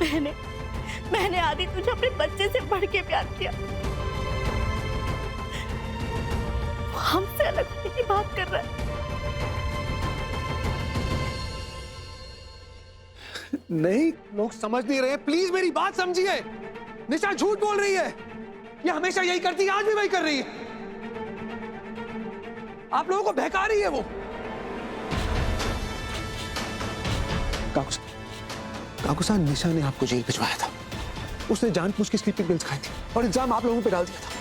मैंने आदि तुझे अपने बच्चे से बढ़ के प्यार किया। वो हमसे अलग होने की बात कर रहा है। नहीं, लोग समझ नहीं रहे। प्लीज मेरी बात समझिए। निशा झूठ बोल रही है। ये हमेशा यही करती है, आज भी वही कर रही है। आप लोगों को बहका रही है वो। काकुसा, निशा ने आपको जेल भिजवाया था। उसने जानबूझ के स्लीपिंग पिल्स खाई थी और इल्जाम आप लोगों पे डाल दिया था।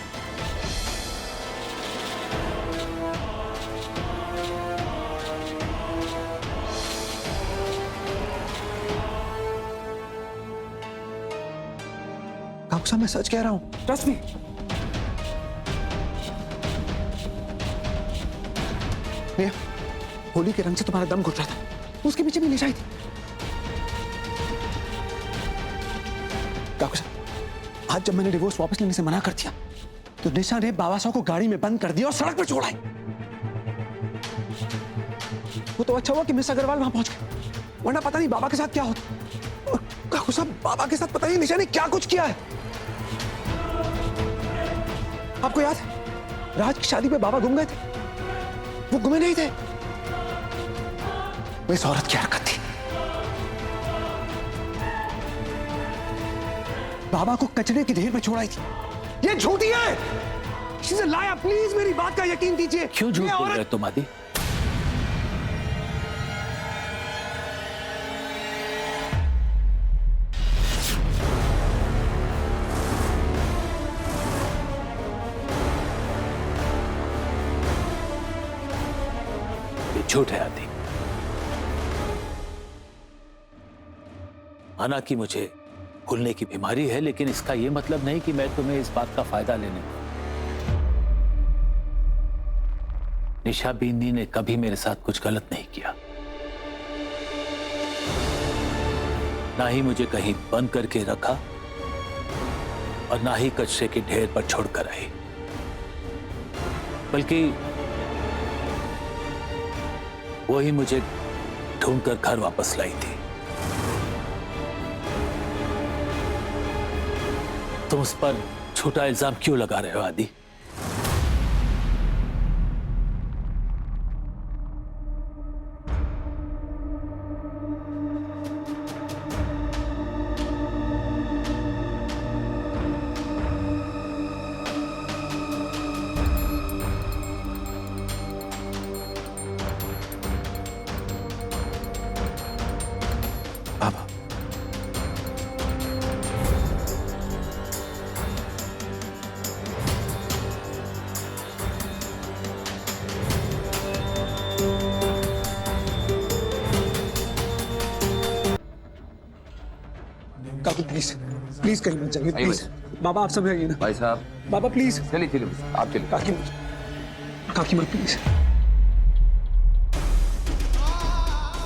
काकुसा, मैं सच कह रहा हूं, ट्रस्ट मी। होली के रंग से तुम्हारा दम घुट रहा था, उसके पीछे भी निशा ही थी। काकुसा, आज जब मैंने डिवोर्स वापस लेने से मना कर दिया तो निशा ने बाबा साहब को गाड़ी में बंद कर दिया और सड़क पर छोड़ा। वो तो अच्छा हुआ कि मिस अग्रवाल वहां पहुंच गए, वरना पता नहीं बाबा के साथ क्या होता। और काकुसा, बाबा के साथ पता नहीं निशा ने क्या कुछ किया है। आपको याद है राज की शादी पे बाबा गुम गए थे? वो गुमे नहीं थे, वो इस औरत की हरकत थी। बाबा को कचरे की ढेर में छोड़ाई थी। ये झूठी है। She's a liar। प्लीज मेरी बात का यकीन कीजिए। क्यों झूठ बोल रहे हो तुम आदि? ये झूठ है आदि। माना कि मुझे भूलने की बीमारी है, लेकिन इसका यह मतलब नहीं कि मैं तुम्हें इस बात का फायदा लेने दूं। निशा बींदी ने कभी मेरे साथ कुछ गलत नहीं किया, ना ही मुझे कहीं बंद करके रखा और ना ही कचरे के ढेर पर छोड़कर आई, बल्कि वही मुझे ढूंढकर घर वापस लाई थी। तुम उस पर झूठा इल्जाम क्यों लगा रहे हो आदि? बाबा, काकू प्लीज प्लीज कहीं मत जाइए प्लीज। बाबा आप समझाइए ना भाई साहब। बाबा प्लीज। चलिए चलिए, आप चलिए। काकी मत प्लीज।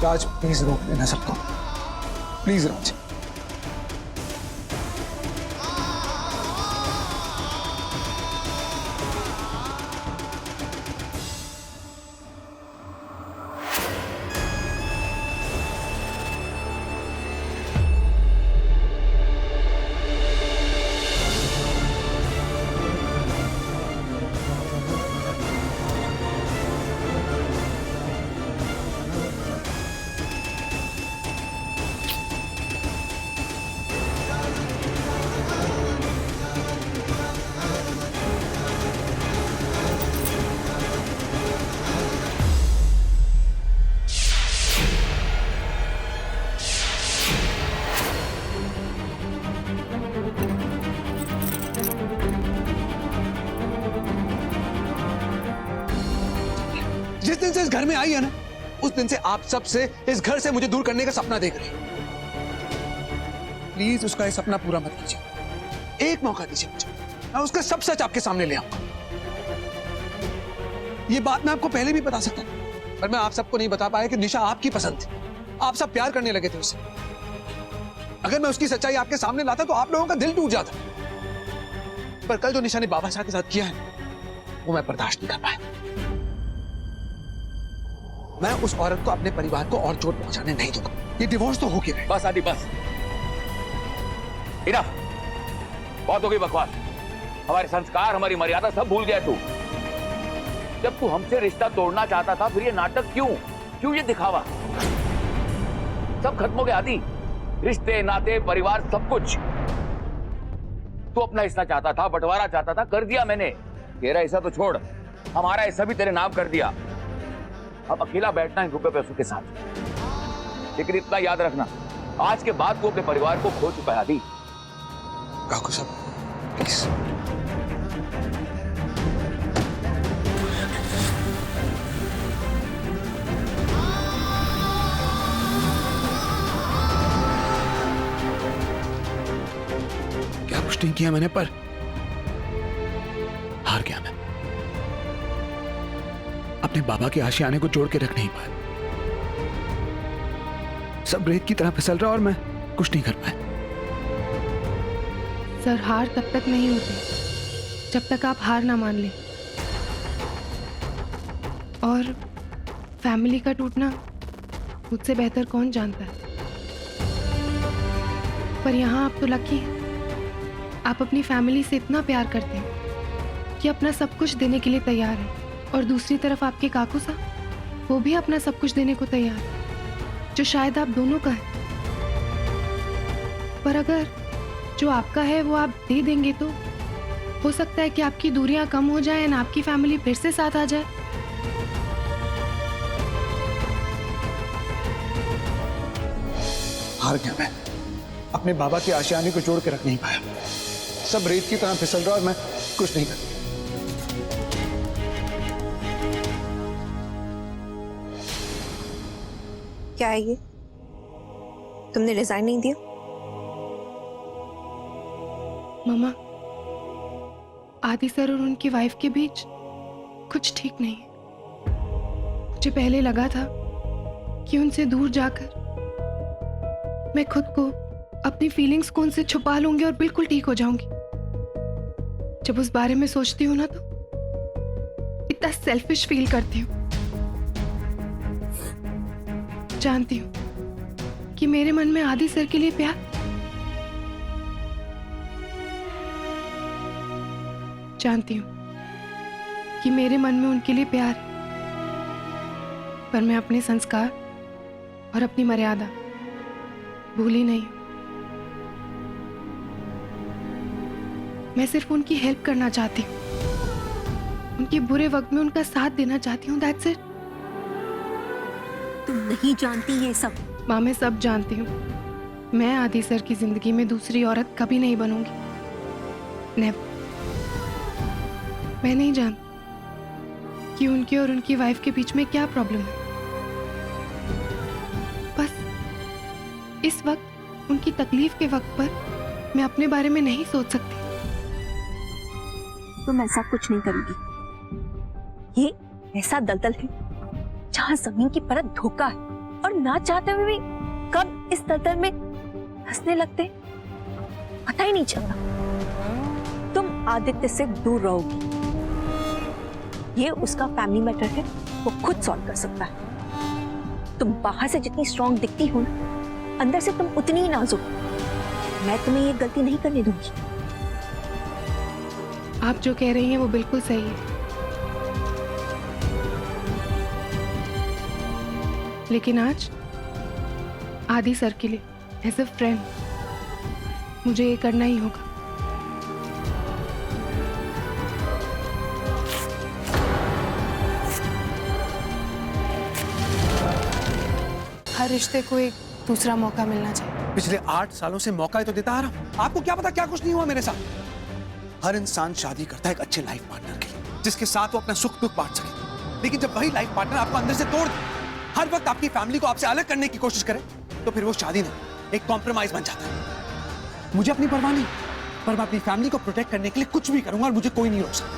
राज प्लीज रोक लेना सबको, प्लीज राज। जिस दिन से इस घर में आई है ना, उस दिन से आप सब से इस घर से मुझे दूर करने का सपना देख रही है। प्लीज उसका ये सपना पूरा मत कीजिए। एक मौका दीजिए मुझे, मैं उसका सब सच आपके सामने ले आऊंगा। ये बात मैं आपको पहले भी बता सकता था, पर मैं आप सबको नहीं बता पाया कि निशा आपकी पसंद थी। आप सब प्यार करने लगे थे उससे। अगर मैं उसकी सच्चाई आपके सामने लाता तो आप लोगों का दिल टूट जाता। पर कल जो निशा ने बाबा साहब के साथ किया है, वो मैं बर्दाश्त नहीं कर पाया। मैं उस औरत को अपने परिवार को और चोट पहुंचाने नहीं दूंगा। ये डिवोर्स तो हो गया है। बस आदि बस। इनफ, बहुत हो गई बकवास। हमारे संस्कार, हमारी मर्यादा सब भूल गया तू। जब तू हमसे रिश्ता तोड़ना चाहता था, फिर ये नाटक क्यों ये दिखावा? सब खत्म हो गया आदि, रिश्ते, नाते, परिवार, सब कुछ। तू अपना हिस्सा चाहता था, बंटवारा चाहता था, कर दिया मैंने। तेरा हिस्सा तो छोड़, हमारा हिस्सा भी तेरे नाम कर दिया। अब अकेला बैठना है रुपए पैसों के साथ। लेकिन इतना याद रखना, आज के बाद तू अपने परिवार को खो चुका है आदि। काकू साहब प्लीज। क्या कुछ नहीं किया मैंने, पर हार गया मैं। अपने बाबा के आशियाने को जोड़ के रख नहीं पाया। सब रेत की तरह फिसल रहा और मैं कुछ नहीं कर पाया। सर, हार तब तक नहीं होती जब तक आप हार ना मान लें। और फैमिली का टूटना मुझसे बेहतर कौन जानता है। पर यहाँ आप तो लकी हैं। आप अपनी फैमिली से इतना प्यार करते हैं कि अपना सब कुछ देने के लिए तैयार हैं। और दूसरी तरफ आपके काकू साहब, वो भी अपना सब कुछ देने को तैयार है, जो शायद आप दोनों का है। पर अगर जो आपका है वो आप दे देंगे तो हो सकता है कि आपकी दूरियां कम हो जाएं और आपकी फैमिली फिर से साथ आ जाए। हार गया मैं। अपने बाबा के आशियाने को जोड़ के रख नहीं पाया। सब रेत की तरह फिसल रहा और मैं कुछ नहीं कर। क्या है ये? तुमने रिजाइन नहीं दिया? मामा, आदि सर और उनकी वाइफ के बीच कुछ ठीक नहीं है। मुझे पहले लगा था कि उनसे दूर जाकर मैं खुद को, अपनी फीलिंग्स को उनसे छुपा लूंगी और बिल्कुल ठीक हो जाऊंगी। जब उस बारे में सोचती हूँ ना, तो इतना सेल्फिश फील करती हूँ। जानती हूँ कि मेरे मन में आदि सर के लिए प्यार, जानती हूँ कि मेरे मन में उनके लिए प्यार है। पर मैं अपने संस्कार और अपनी मर्यादा भूली नहीं। मैं सिर्फ उनकी हेल्प करना चाहती हूँ, उनके बुरे वक्त में उनका साथ देना चाहती हूँ। That's it. तुम नहीं जानती ये सब। माँ, मैं सब जानती हूँ। मैं आदि सर की जिंदगी में दूसरी औरत कभी नहीं बनूंगी। नेवर। मैं नहीं जानती कि उनके और उनकी वाइफ के बीच में क्या प्रॉब्लम है। बस इस वक्त, उनकी तकलीफ के वक्त पर मैं अपने बारे में नहीं सोच सकती। तुम ऐसा कुछ नहीं करोगी। ये ऐसा दलदल है जहां जमीन की परत धोखा है, और ना चाहते हुए भी कब इस दलदल में फंसने लगते पता ही नहीं चलता। तुम आदित्य से दूर रहोगी, ये उसका फैमिली मैटर है, वो खुद सॉल्व कर सकता है। तुम बाहर से जितनी स्ट्रांग दिखती हो, अंदर से तुम उतनी ही नाजुक। मैं तुम्हें ये गलती नहीं करने दूंगी। आप जो कह रही हैं वो बिल्कुल सही है, लेकिन आज आदि सर के लिए एज अ फ्रेंड मुझे ये करना ही होगा। हर रिश्ते को एक दूसरा मौका मिलना चाहिए। पिछले 8 सालों से मौका ही तो देता आ रहा हूं। आपको क्या पता क्या कुछ नहीं हुआ मेरे साथ। हर इंसान शादी करता है एक अच्छे लाइफ पार्टनर के लिए, जिसके साथ वो अपना सुख दुख बांट सके। लेकिन जब वही लाइफ पार्टनर आपको अंदर से तोड़ दे, हर वक्त आपकी फैमिली को आपसे अलग करने की कोशिश करे, तो फिर वो शादी नहीं, एक कॉम्प्रोमाइज बन जाता है। मुझे अपनी परवाह नहीं, पर मैं अपनी फैमिली को प्रोटेक्ट करने के लिए कुछ भी करूंगा और मुझे कोई नहीं रोक सकता।